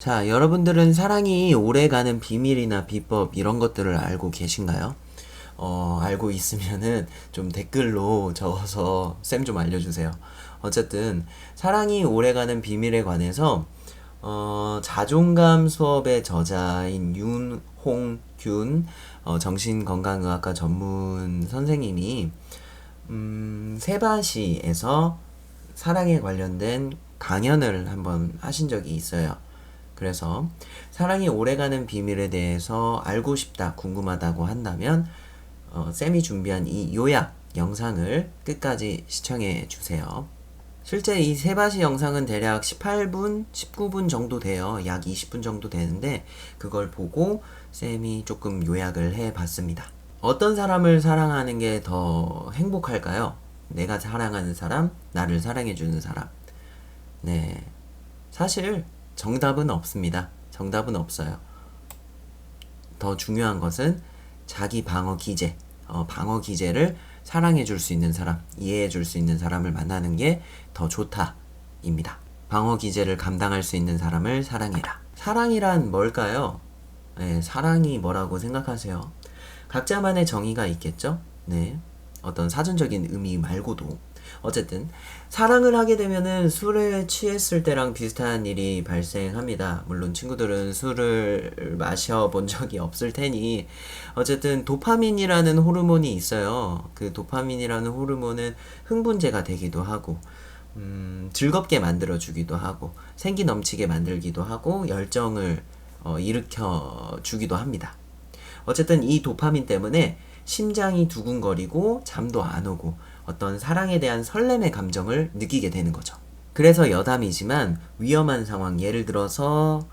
자, 여러분들은 사랑이 오래가는 비밀이나 비법 이런 것들을 알고 계신가요? 알고 있으면은 좀 댓글로 적어서 쌤 좀 알려주세요. 어쨌든 사랑이 오래가는 비밀에 관해서 자존감 수업의 저자인 윤홍균 정신건강의학과 전문 선생님이 세바시에서 사랑에 관련된 강연을 한번 하신 적이 있어요. 그래서 사랑이 오래가는 비밀에 대해서 알고 싶다, 궁금하다고 한다면 쌤이 준비한 이 요약 영상을 끝까지 시청해 주세요. 실제 이 세바시 영상은 대략 18분, 19분 정도 돼요. 약 20분 정도 되는데 그걸 보고 쌤이 조금 요약을 해 봤습니다. 어떤 사람을 사랑하는 게 더 행복할까요? 내가 사랑하는 사람, 나를 사랑해주는 사람. 네. 사실 정답은 없습니다. 정답은 없어요. 더 중요한 것은 자기 방어 기제, 방어 기제를 사랑해 줄 수 있는 사람, 이해해 줄 수 있는 사람을 만나는 게 더 좋다입니다. 방어 기제를 감당할 수 있는 사람을 사랑해라. 사랑이란 뭘까요? 네, 사랑이 뭐라고 생각하세요? 각자만의 정의가 있겠죠? 네. 어떤 사전적인 의미 말고도. 어쨌든 사랑을 하게 되면은 술에 취했을 때랑 비슷한 일이 발생합니다. 물론 친구들은 술을 마셔본 적이 없을 테니 어쨌든 도파민이라는 호르몬이 있어요. 그 도파민이라는 호르몬은 흥분제가 되기도 하고 즐겁게 만들어주기도 하고 생기 넘치게 만들기도 하고 열정을 일으켜 주기도 합니다. 어쨌든 이 도파민 때문에 심장이 두근거리고 잠도 안 오고 어떤 사랑에 대한 설렘의 감정을 느끼게 되는 거죠. 그래서 여담이지만 위험한 상황, 예를 들어서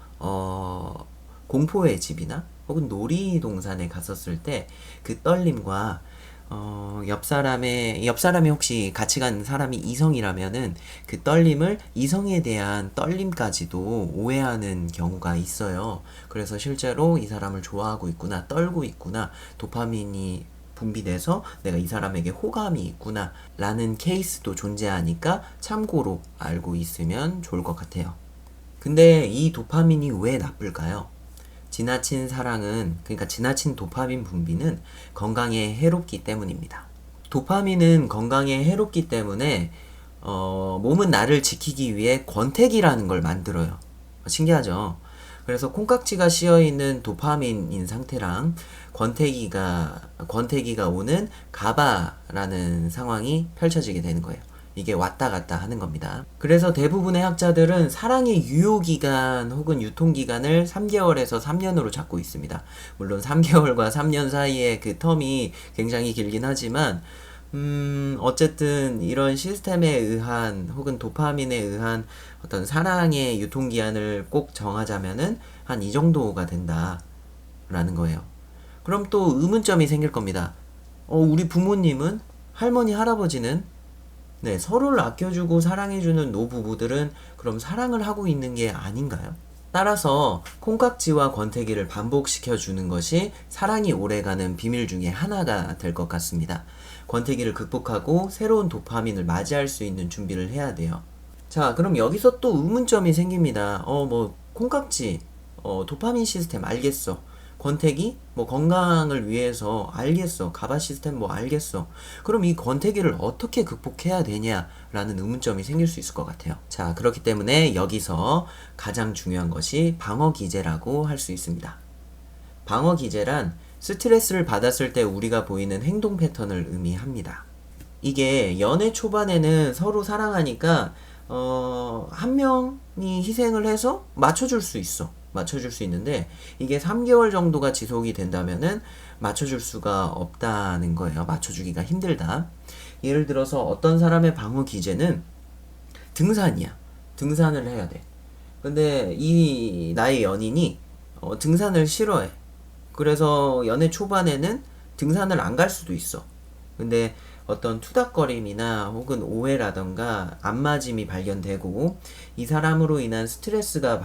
공포의 집이나 혹은 놀이동산에 갔었을 때 그 떨림과 옆 사람이 혹시 같이 간 사람이 이성이라면은 그 떨림을 이성에 대한 떨림까지도 오해하는 경우가 있어요. 그래서 실제로 이 사람을 좋아하고 있구나, 떨고 있구나, 도파민이 분비돼서 내가 이 사람에게 호감이 있구나 라는 케이스도 존재하니까 참고로 알고 있으면 좋을 것 같아요. 근데 이 도파민이 왜 나쁠까요? 지나친 사랑은, 그러니까 지나친 도파민 분비는 건강에 해롭기 때문입니다. 도파민은 건강에 해롭기 때문에 몸은 나를 지키기 위해 권태기라는 걸 만들어요. 신기하죠? 그래서 콩깍지가 씌어있는 도파민인 상태랑 권태기가 오는 가바라는 상황이 펼쳐지게 되는 거예요. 이게 왔다 갔다 하는 겁니다. 그래서 대부분의 학자들은 사랑의 유효기간 혹은 유통기간을 3개월에서 3년으로 잡고 있습니다. 물론 3개월과 3년 사이의 그 텀이 굉장히 길긴 하지만 어쨌든 이런 시스템에 의한 혹은 도파민에 의한 어떤 사랑의 유통기한을 꼭 정하자면은 한 이 정도가 된다라는 거예요. 그럼 또 의문점이 생길 겁니다. 우리 부모님은, 할머니, 할아버지는 네, 서로를 아껴주고 사랑해주는 노부부들은 그럼 사랑을 하고 있는 게 아닌가요? 따라서 콩깍지와 권태기를 반복시켜주는 것이 사랑이 오래가는 비밀 중에 하나가 될 것 같습니다. 권태기를 극복하고 새로운 도파민을 맞이할 수 있는 준비를 해야 돼요. 자, 그럼 여기서 또 의문점이 생깁니다. 콩깍지, 도파민 시스템 알겠어. 권태기? 뭐 건강을 위해서 알겠어. 가바 시스템 뭐 알겠어. 그럼 이 권태기를 어떻게 극복해야 되냐라는 의문점이 생길 수 있을 것 같아요. 자, 그렇기 때문에 여기서 가장 중요한 것이 방어 기제라고 할 수 있습니다. 방어 기제란 스트레스를 받았을 때 우리가 보이는 행동 패턴을 의미합니다. 이게 연애 초반에는 서로 사랑하니까 한 명이 희생을 해서 맞춰줄 수 있어. 맞춰줄 수 있는데 이게 3개월 정도가 지속이 된다면은 맞춰줄 수가 없다는 거예요. 맞춰주기가 힘들다. 예를 들어서 어떤 사람의 방어 기제는 등산이야. 등산을 해야 돼. 근데 이 나의 연인이 등산을 싫어해. 그래서 연애 초반에는 등산을 안 갈 수도 있어. 근데 어떤 투닥거림이나 혹은 오해라던가 안맞음이 발견되고 이 사람으로 인한 스트레스가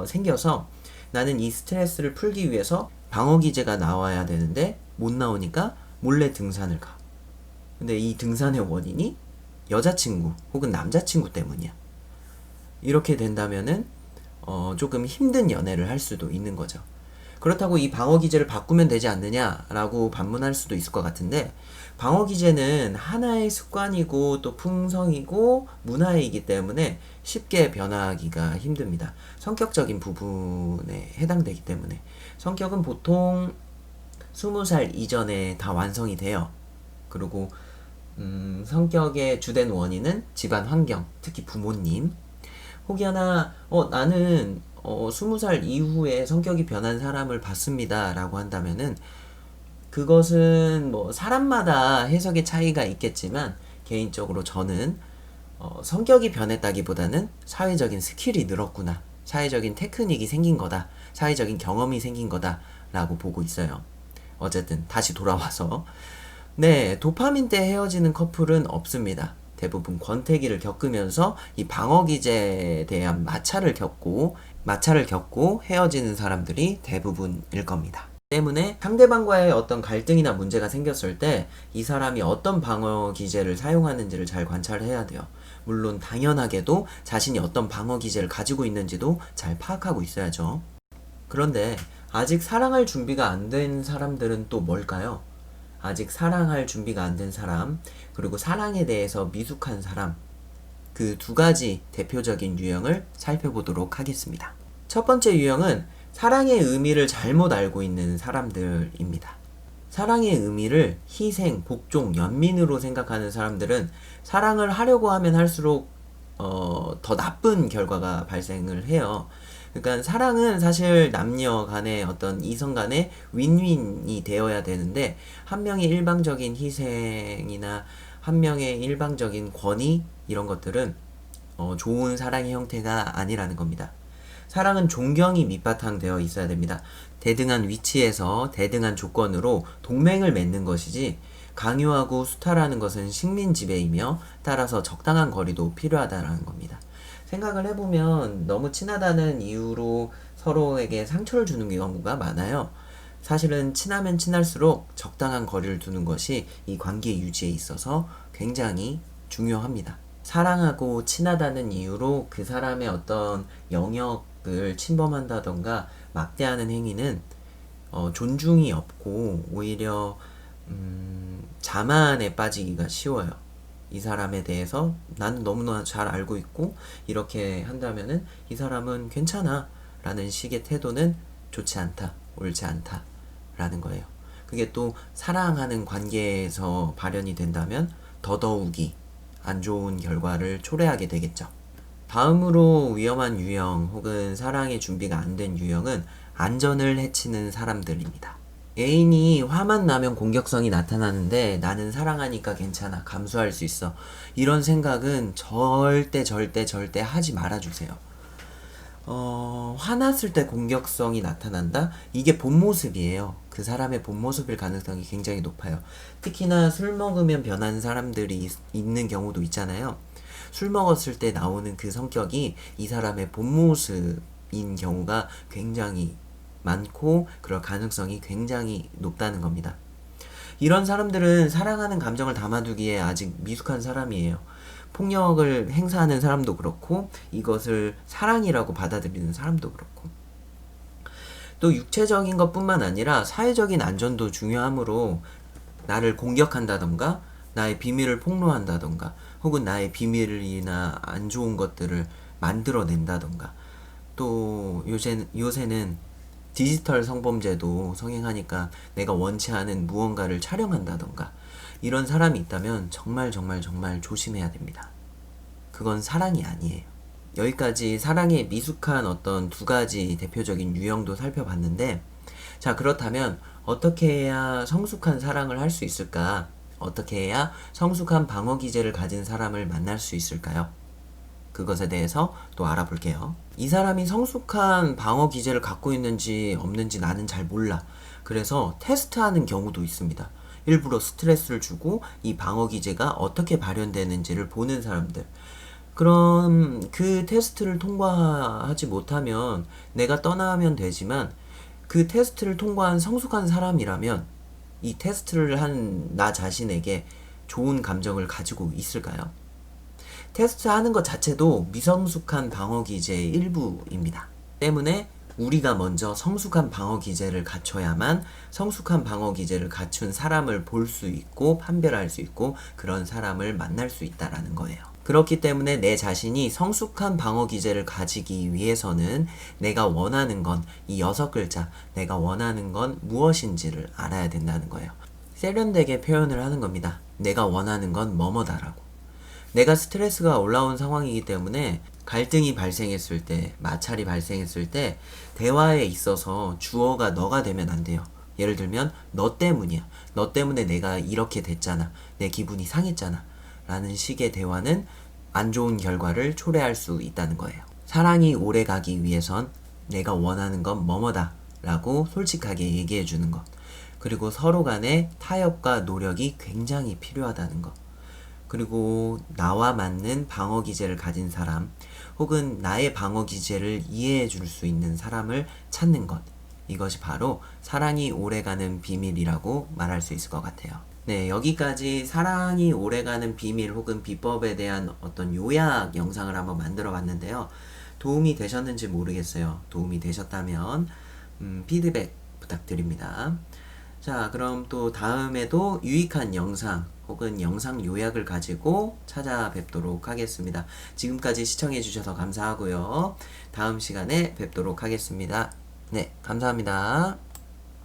생겨서 나는 이 스트레스를 풀기 위해서 방어기제가 나와야 되는데 못 나오니까 몰래 등산을 가. 근데 이 등산의 원인이 여자친구 혹은 남자친구 때문이야. 이렇게 된다면은 조금 힘든 연애를 할 수도 있는 거죠. 그렇다고 이 방어 기제를 바꾸면 되지 않느냐라고 반문할 수도 있을 것 같은데, 방어 기제는 하나의 습관이고 또 풍성이고 문화이기 때문에 쉽게 변화하기가 힘듭니다. 성격적인 부분에 해당되기 때문에. 성격은 보통 20살 이전에 다 완성이 돼요. 그리고 성격의 주된 원인은 집안 환경, 특히 부모님. 혹여나 나는 20살 이후에 성격이 변한 사람을 봤습니다 라고 한다면은, 그것은 뭐 사람마다 해석의 차이가 있겠지만 개인적으로 저는 성격이 변했다기보다는 사회적인 스킬이 늘었구나, 사회적인 테크닉이 생긴 거다, 사회적인 경험이 생긴 거다 라고 보고 있어요. 어쨌든 다시 돌아와서, 네, 도파민 때 헤어지는 커플은 없습니다. 대부분 권태기를 겪으면서 이 방어 기제에 대한 마찰을 겪고 헤어지는 사람들이 대부분일 겁니다. 때문에 상대방과의 어떤 갈등이나 문제가 생겼을 때 이 사람이 어떤 방어 기제를 사용하는지를 잘 관찰해야 돼요. 물론 당연하게도 자신이 어떤 방어 기제를 가지고 있는지도 잘 파악하고 있어야죠. 그런데 아직 사랑할 준비가 안 된 사람들은 또 뭘까요? 아직 사랑할 준비가 안 된 사람, 그리고 사랑에 대해서 미숙한 사람, 그 두 가지 대표적인 유형을 살펴보도록 하겠습니다. 첫 번째 유형은 사랑의 의미를 잘못 알고 있는 사람들입니다. 사랑의 의미를 희생, 복종, 연민으로 생각하는 사람들은 사랑을 하려고 하면 할수록 더 나쁜 결과가 발생을 해요. 그러니까 사랑은 사실 남녀 간의 어떤 이성 간의 윈윈이 되어야 되는데, 한 명의 일방적인 희생이나 한 명의 일방적인 권위, 이런 것들은 좋은 사랑의 형태가 아니라는 겁니다. 사랑은 존경이 밑바탕 되어 있어야 됩니다. 대등한 위치에서 대등한 조건으로 동맹을 맺는 것이지, 강요하고 수탈하는 것은 식민지배이며 따라서 적당한 거리도 필요하다는 겁니다. 생각을 해보면 너무 친하다는 이유로 서로에게 상처를 주는 경우가 많아요. 사실은 친하면 친할수록 적당한 거리를 두는 것이 이 관계 유지에 있어서 굉장히 중요합니다. 사랑하고 친하다는 이유로 그 사람의 어떤 영역을 침범한다던가 막대하는 행위는 존중이 없고 오히려 자만에 빠지기가 쉬워요. 이 사람에 대해서 나는 너무나 잘 알고 있고 이렇게 한다면은 이 사람은 괜찮아 라는 식의 태도는 좋지 않다, 옳지 않다 라는 거예요. 그게 또 사랑하는 관계에서 발현이 된다면 더더욱이 안 좋은 결과를 초래하게 되겠죠. 다음으로 위험한 유형 혹은 사랑의 준비가 안 된 유형은 안전을 해치는 사람들입니다. 애인이 화만 나면 공격성이 나타나는데 나는 사랑하니까 괜찮아, 감수할 수 있어, 이런 생각은 절대 하지 말아주세요. 화났을 때 공격성이 나타난다? 이게 본 모습이에요. 그 사람의 본 모습일 가능성이 굉장히 높아요. 특히나 술 먹으면 변하는 사람들이 있는 경우도 있잖아요. 술 먹었을 때 나오는 그 성격이 이 사람의 본 모습인 경우가 굉장히 많고 그럴 가능성이 굉장히 높다는 겁니다. 이런 사람들은 사랑하는 감정을 담아두기에 아직 미숙한 사람이에요. 폭력을 행사하는 사람도 그렇고 이것을 사랑이라고 받아들이는 사람도 그렇고, 또 육체적인 것뿐만 아니라 사회적인 안전도 중요하므로 나를 공격한다던가 나의 비밀을 폭로한다던가 혹은 나의 비밀이나 안 좋은 것들을 만들어낸다던가, 또 요새는 디지털 성범죄도 성행하니까 내가 원치 않은 무언가를 촬영한다던가, 이런 사람이 있다면 정말 조심해야 됩니다. 그건 사랑이 아니에요. 여기까지 사랑의 미숙한 어떤 두 가지 대표적인 유형도 살펴봤는데, 자, 그렇다면 어떻게 해야 성숙한 사랑을 할 수 있을까? 어떻게 해야 성숙한 방어 기제를 가진 사람을 만날 수 있을까요? 그것에 대해서 또 알아볼게요. 이 사람이 성숙한 방어 기제를 갖고 있는지 없는지 나는 잘 몰라. 그래서 테스트하는 경우도 있습니다. 일부러 스트레스를 주고 이 방어 기제가 어떻게 발현되는지를 보는 사람들. 그럼 그 테스트를 통과하지 못하면 내가 떠나면 되지만, 그 테스트를 통과한 성숙한 사람이라면 이 테스트를 한 나 자신에게 좋은 감정을 가지고 있을까요? 테스트하는 것 자체도 미성숙한 방어 기제의 일부입니다. 때문에 우리가 먼저 성숙한 방어 기제를 갖춰야만 성숙한 방어 기제를 갖춘 사람을 볼 수 있고 판별할 수 있고 그런 사람을 만날 수 있다라는 거예요. 그렇기 때문에 내 자신이 성숙한 방어 기제를 가지기 위해서는 내가 원하는 건 이 6글자, 내가 원하는 건 무엇인지를 알아야 된다는 거예요. 세련되게 표현을 하는 겁니다. 내가 원하는 건 뭐뭐다라고. 내가 스트레스가 올라온 상황이기 때문에 갈등이 발생했을 때, 마찰이 발생했을 때 대화에 있어서 주어가 너가 되면 안 돼요. 예를 들면 너 때문이야. 너 때문에 내가 이렇게 됐잖아. 내 기분이 상했잖아. 라는 식의 대화는 안 좋은 결과를 초래할 수 있다는 거예요. 사랑이 오래 가기 위해선 내가 원하는 건 뭐뭐다 라고 솔직하게 얘기해 주는 것. 그리고 서로 간의 타협과 노력이 굉장히 필요하다는 것. 그리고 나와 맞는 방어 기제를 가진 사람 혹은 나의 방어 기제를 이해해 줄 수 있는 사람을 찾는 것. 이것이 바로 사랑이 오래가는 비밀이라고 말할 수 있을 것 같아요. 네, 여기까지 사랑이 오래가는 비밀 혹은 비법에 대한 어떤 요약 영상을 한번 만들어 봤는데요. 도움이 되셨는지 모르겠어요. 도움이 되셨다면 피드백 부탁드립니다. 자, 그럼 또 다음에도 유익한 영상 혹은 영상 요약을 가지고 찾아뵙도록 하겠습니다. 지금까지 시청해주셔서 감사하고요. 다음 시간에 뵙도록 하겠습니다. 네, 감사합니다.